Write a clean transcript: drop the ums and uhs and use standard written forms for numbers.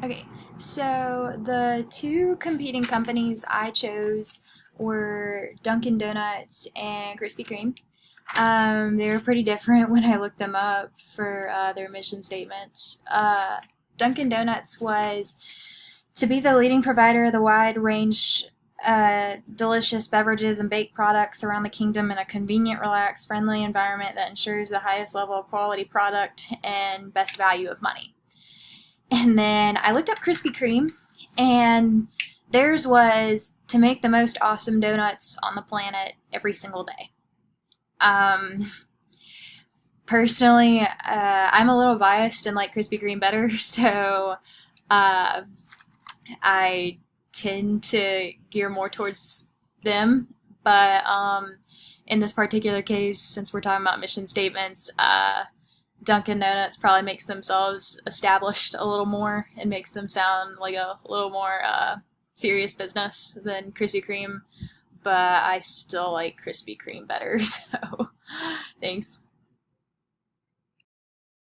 Okay, so the two competing companies I chose were Dunkin' Donuts and Krispy Kreme. They were pretty different when I looked them up for their mission statements. Dunkin' Donuts was to be the leading provider of the wide range delicious beverages and baked products around the kingdom in a convenient, relaxed, friendly environment that ensures the highest level of quality product and best value of money. And then I looked up Krispy Kreme, and theirs was to make the most awesome donuts on the planet every single day. Um, Personally, I'm a little biased and like Krispy Kreme better, so uh, I tend to gear more towards them. But in this particular case, since we're talking about mission statements, Dunkin' Donuts probably makes themselves established a little more and makes them sound like a little more serious business than Krispy Kreme. But I still like Krispy Kreme better. So, thanks.